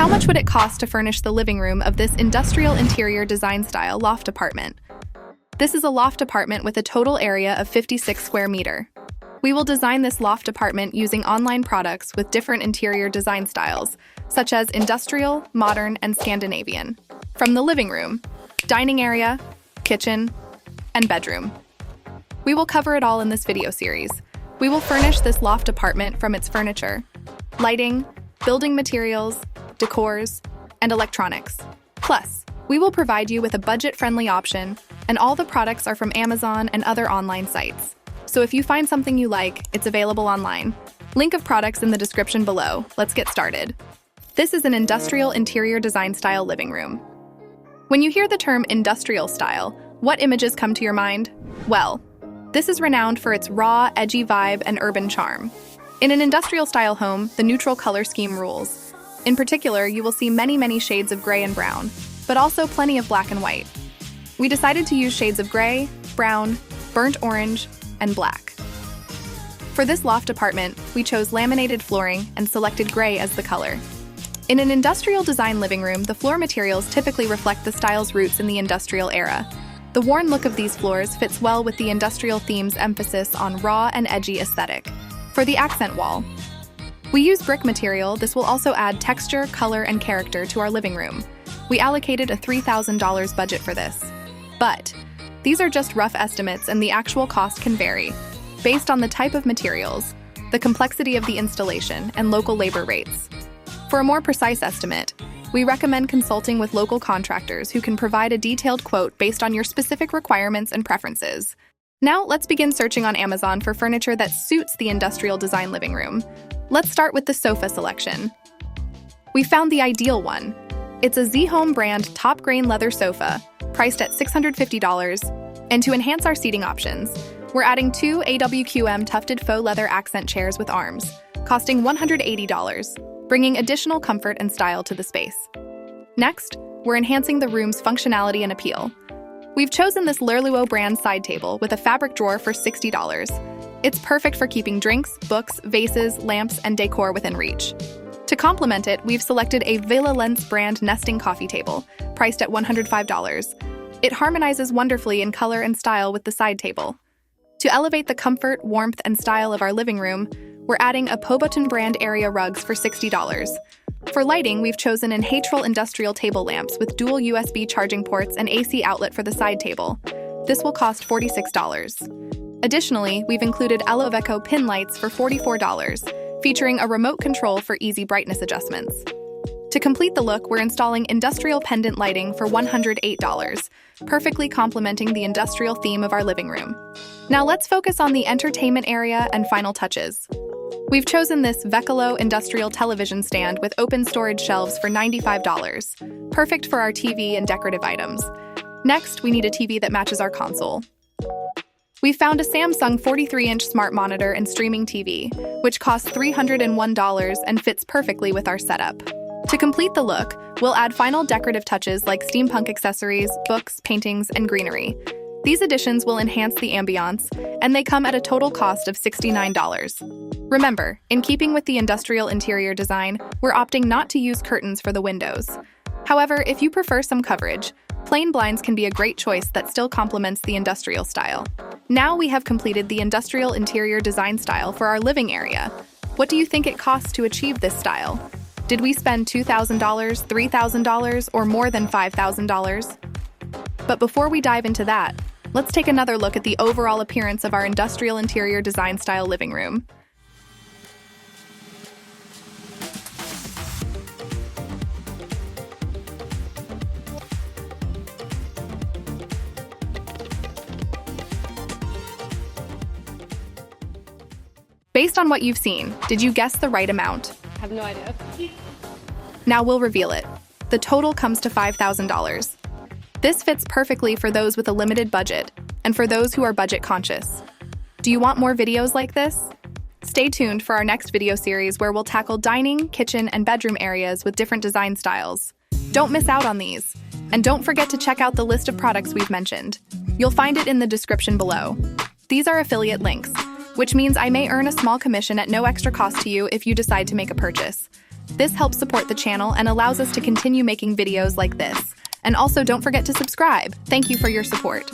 How much would it cost to furnish the living room of this industrial interior design style loft apartment? This is a loft apartment with a total area of 56 square meter. We will design this loft apartment using online products with different interior design styles, such as industrial, modern, and Scandinavian. From the living room, dining area, kitchen, and bedroom. We will cover it all in this video series. We will furnish this loft apartment from its furniture, lighting, building materials, decors, and electronics. Plus, we will provide you with a budget-friendly option, and all the products are from Amazon and other online sites. So if you find something you like, it's available online. Link of products in the description below. Let's get started. This is an industrial interior design style living room. When you hear the term industrial style, what images come to your mind? Well, this is renowned for its raw, edgy vibe and urban charm. In an industrial style home, the neutral color scheme rules. In particular, you will see many shades of gray and brown, but also plenty of black and white. We decided to use shades of gray, brown, burnt orange, and black. For this loft apartment, we chose laminated flooring and selected gray as the color. In an industrial design living room, the floor materials typically reflect the style's roots in the industrial era. The worn look of these floors fits well with the industrial theme's emphasis on raw and edgy aesthetic. For the accent wall, we use brick material. This will also add texture, color, and character to our living room. We allocated a $3,000 budget for this. But these are just rough estimates, and the actual cost can vary based on the type of materials, the complexity of the installation, and local labor rates. For a more precise estimate, we recommend consulting with local contractors who can provide a detailed quote based on your specific requirements and preferences. Now, let's begin searching on Amazon for furniture that suits the industrial design living room. Let's start with the sofa selection. We found the ideal one. It's a Z-Home brand top grain leather sofa, priced at $650, and to enhance our seating options, we're adding 2 AWQM tufted faux leather accent chairs with arms, costing $180, bringing additional comfort and style to the space. Next, we're enhancing the room's functionality and appeal. We've chosen this Lerluo brand side table with a fabric drawer for $60. It's perfect for keeping drinks, books, vases, lamps, and decor within reach. To complement it, we've selected a Villa Lens brand nesting coffee table, priced at $105. It harmonizes wonderfully in color and style with the side table. To elevate the comfort, warmth, and style of our living room, we're adding a Poboton brand area rugs for $60. For lighting, we've chosen an Hatrol industrial table lamps with dual USB charging ports and AC outlet for the side table. This will cost $46. Additionally, we've included Eloveco pin lights for $44. Featuring a remote control for easy brightness adjustments. To complete the look, we're installing industrial pendant lighting for $108, perfectly complementing the industrial theme of our living room. Now let's focus on the entertainment area and final touches. We've chosen this Vecolo industrial television stand with open storage shelves for $95, perfect for our TV and decorative items. Next, we need a TV that matches our console. We found a Samsung 43-inch smart monitor and streaming TV, which costs $301 and fits perfectly with our setup. To complete the look, we'll add final decorative touches like steampunk accessories, books, paintings, and greenery. These additions will enhance the ambiance, and they come at a total cost of $69. Remember, in keeping with the industrial interior design, we're opting not to use curtains for the windows. However, if you prefer some coverage, plain blinds can be a great choice that still complements the industrial style. Now we have completed the industrial interior design style for our living area. What do you think it costs to achieve this style? Did we spend $2,000, $3,000, or more than $5,000? But before we dive into that, let's take another look at the overall appearance of our industrial interior design style living room. Based on what you've seen, did you guess the right amount? I have no idea. Now we'll reveal it. The total comes to $5,000. This fits perfectly for those with a limited budget and for those who are budget conscious. Do you want more videos like this? Stay tuned for our next video series where we'll tackle dining, kitchen, and bedroom areas with different design styles. Don't miss out on these. And don't forget to check out the list of products we've mentioned. You'll find it in the description below. These are affiliate links, which means I may earn a small commission at no extra cost to you if you decide to make a purchase. This helps support the channel and allows us to continue making videos like this. And also don't forget to subscribe. Thank you for your support.